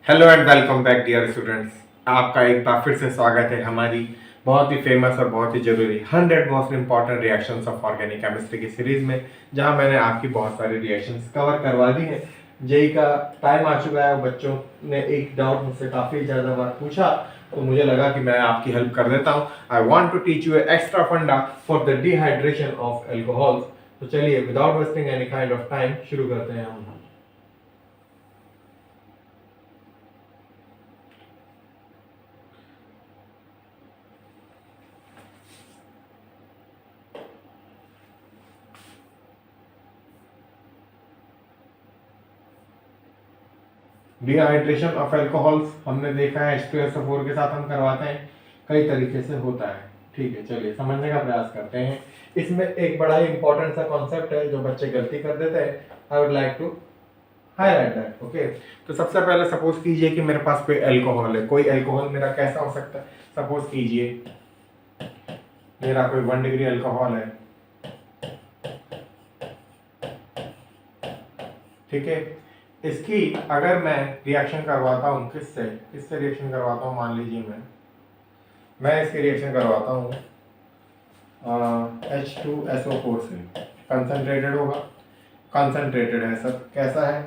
Hello and welcome back dear students. आपका एक बार फिर से स्वागत है हमारी बहुत ही फेमस और बहुत ही जरूरी 100 most important reactions of organic chemistry की सीरीज में, जहां मैंने आपकी बहुत सारी रिएक्शंस कवर करवा दी हैं। जेई का टाइम आ चुका है, बच्चों ने एक डाउट मुझसे काफ़ी ज़्यादा बार पूछा, तो मुझे लगा कि मैं आपकी हेल्प कर देता हूँ। I want to teach you extra funda for the dehydration of alcohols. तो चलिए without wasting any kind of time शुरू करते हैं हम। डिहाइड्रेशन ऑफ एल्कोहल्स हमने देखा है H2SO4 के साथ हम करवाते हैं, कई तरीके से होता है। ठीक है, चलिए समझने का प्रयास करते हैं। इसमें एक बड़ा ही इंपॉर्टेंट सा कॉन्सेप्ट है जो बच्चे गलती कर देते हैं। I would like to highlight that. Okay, तो सबसे पहले सपोज कीजिए कि मेरे पास कोई एल्कोहल है। कोई एल्कोहल मेरा कैसा हो सकता है? सपोज कीजिए मेरा कोई 1 डिग्री एल्कोहल है। ठीक है, इसकी अगर मैं रिएक्शन करवाता हूँ किससे किससे रिएक्शन करवाता हूँ, मान लीजिए मैं इसकी रिएक्शन करवाता हूँ H2SO4 से। कंसनट्रेटेड होगा, कंसनट्रेटेड है सर। कैसा है?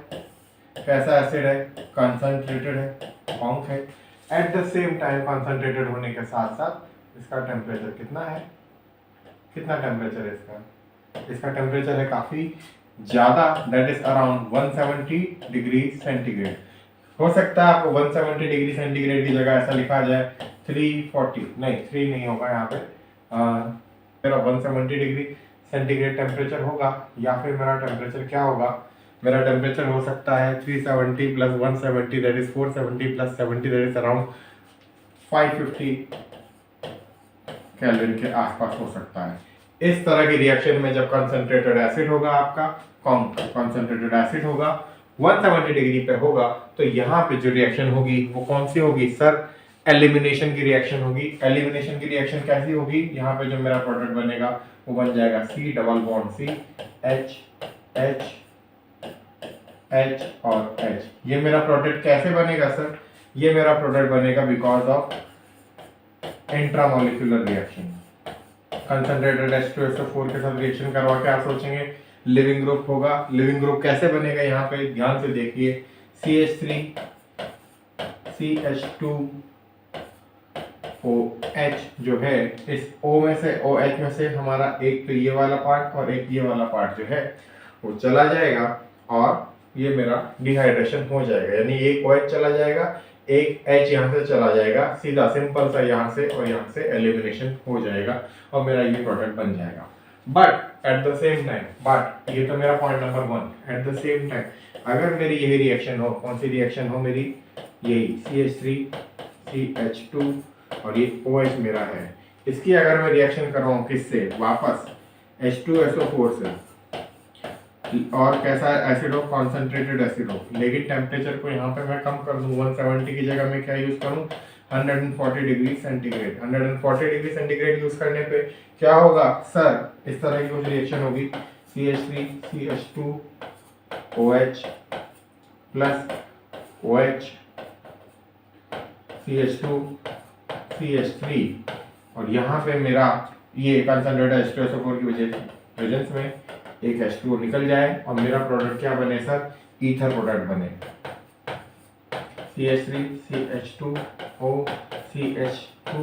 कैसा एसिड है? कंसनट्रेटेड है, कॉन्क है। At the same time concentrated होने के साथ साथ इसका टेम्परेचर कितना है? कितना टेम्परेचर है इसका? इसका टेम्परेचर है काफ़ी ज़्यादा, that is around 170 degree centigrade. हो सकता है आपको 170 डिग्री सेंटीग्रेड की जगह ऐसा लिखा जाए 340, नहीं 3 नहीं होगा यहाँ पे। मेरा 170 डिग्री सेंटीग्रेड टेम्परेचर होगा, या फिर मेरा टेम्परेचर क्या होगा? मेरा टेम्परेचर हो सकता है 370 plus 170 that is 470 plus 70 that is around 550 kelvin के आसपास हो सकता है। इस तरह की रिएक्शन में जब कंसंट्रेटेड एसिड होगा, आपका कंसंट्रेटेड एसिड होगा, 170 डिग्री पे होगा, तो यहाँ पे जो रिएक्शन होगी वो कौन सी होगी सर? एलिमिनेशन की रिएक्शन होगी। एलिमिनेशन की रिएक्शन कैसी होगी? यहाँ पे जो मेरा प्रोडक्ट बनेगा वो बन जाएगा C double bond C, H H H और H। ये मेरा प्रोडक्ट कैसे बनेगा सर? ये मेरा प्रोडक्ट बनेगा because of intramolecular reaction. Concentrated H2SO4 के साथ रिएक्शन करवा के आप सोचेंगे लिविंग ग्रुप होगा। लिविंग ग्रुप कैसे बनेगा? यहाँ पे ध्यान से देखिए, CH3 CH2OH जो है, इस O में से OH में से हमारा एक तो ये वाला पार्ट और एक ये वाला पार्ट जो है वो चला जाएगा, और ये मेरा डिहाइड्रेशन हो जाएगा। यानी एक OH चला जाएगा, एक H यहाँ से चला जाएगा, सीधा सिंपल सा यहाँ से और यहाँ से एलिमिनेशन हो जाएगा और मेरा ये प्रोडक्ट बन जाएगा। But at the same time, but ये तो मेरा point number 1। At the same time अगर मेरी यही रिएक्शन हो, कौन सी रिएक्शन हो मेरी? यही CH3 CH2 और ये OH मेरा है, इसकी अगर मैं रिएक्शन कर रहा हूँ किससे? वापस H2SO4 से। और कैसा एसिड हो? कॉन्सेंट्रेटेड एसिड हो, लेकिन टेम्परेचर को यहाँ पे मैं कम कर दूँ। 170 की जगह मैं क्या यूज करूँ? 140 degree centigrade. 140 degree centigrade use करने पे क्या होगा सर? इस तरह की कुछ रिएक्शन होगी, CH3 CH2 OH plus OH CH2 CH3, और यहाँ पे मेरा ये कंसंट्रेटेड H2SO4 की वजह में एक H2O निकल जाए और मेरा प्रोडक्ट क्या बने सर? ईथर प्रोडक्ट बने, CH3 CH2O CH2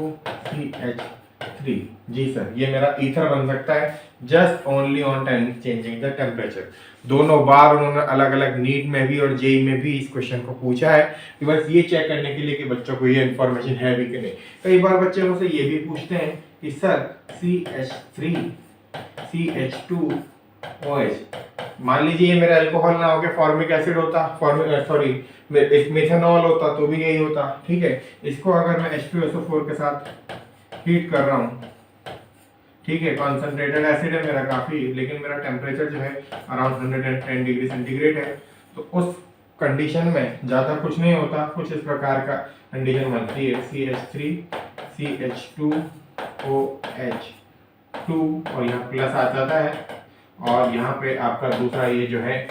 CH3। जी सर, ये मेरा ईथर बन सकता है just only on changing the temperature. दोनों बार उन्होंने अलग अलग नीट में भी और जेई में भी इस क्वेश्चन को पूछा है कि बस ये चेक करने के लिए कि बच्चों को ये इन्फॉर्मेशन है भी कि नहीं। कई बार बच्चे मुझसे ये भी पूछते हैं कि सर CH3 CH2 OH, मान लीजिए ये मेरा अल्कोहल ना होके फॉर्मिक एसिड होता, सॉरी मिथेनॉल होता तो भी यही होता। ठीक है, इसको अगर मैं H2SO4 के साथ हीट कर रहा हूँ, ठीक है, कॉन्सेंट्रेटेड एसिड है मेरा काफी, लेकिन मेरा टेम्परेचर जो है अराउंड 110 डिग्री सेंटीग्रेड है, तो उस कंडीशन में ज्यादा कुछ नहीं होता, कुछ इस प्रकार का कंडीशन बनती है, CH3 CH2OH2 और यहाँ प्लस आ जाता है, और यहाँ पे आपका दूसरा ये जो है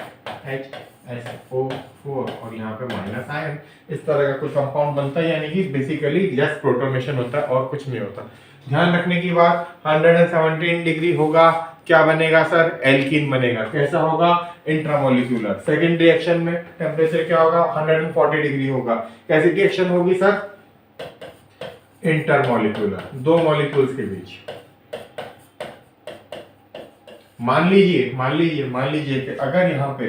HSO4 4 और यहाँ पे माइनस आयन, इस तरह का कोई कंपाउंड बनता है, यानी कि बेसिकली जस्ट प्रोटोनेशन होता है और कुछ नहीं होता। ध्यान रखने की बात, 117 डिग्री होगा, क्या बनेगा सर? एल्कीन बनेगा। कैसा होगा? इंट्रामोलिक्यूलर। सेकेंड रिएक्शन में टेम्परेचर क्या होगा? 140 डिग्री होगा। कैसी रिएक्शन होगी सर? इंटरमोलिक्यूलर, दो मॉलिक्यूल्स के बीच। मान लीजिए कि अगर यहाँ पे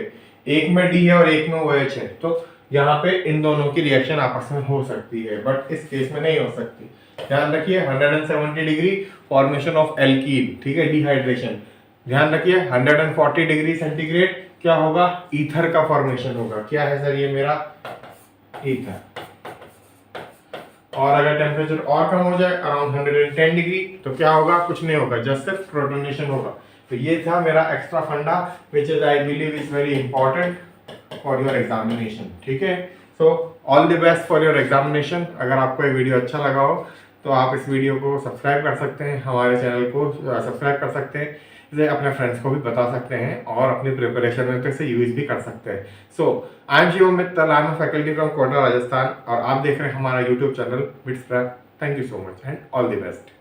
एक में डी है और एक में OH है, तो यहाँ पे इन दोनों की रिएक्शन आपस में हो सकती है, बट इस केस में नहीं हो सकती। ध्यान रखिए 170 डिग्री फॉर्मेशन ऑफ एल्कीन, ठीक है, डिहाइड्रेशन। ध्यान रखिए 140 डिग्री सेंटीग्रेड क्या होगा? ईथर का फॉर्मेशन होगा। क्या है सर? ये मेरा ईथर। और अगर टेम्परेचर और कम हो जाए अराउंड 110 डिग्री तो क्या होगा? कुछ नहीं होगा, जस्ट सिर्फ प्रोटोनेशन होगा। तो ये था मेरा एक्स्ट्रा फंडा which is I believe is very important for your examination. ठीक है, so all the best for your examination. अगर आपको ये वीडियो अच्छा लगा हो तो आप इस वीडियो को सब्सक्राइब कर सकते हैं, हमारे चैनल को सब्सक्राइब कर सकते हैं, इसे अपने फ्रेंड्स को भी बता सकते हैं और अपनी प्रिपरेशन में इसे यूज भी कर सकते हैं। So I am Shivam Mittal, I am faculty from Kota Rajasthan और आप देख रहे हैं हमारा YouTube channel Bits Prep. Thank you so much and all the best.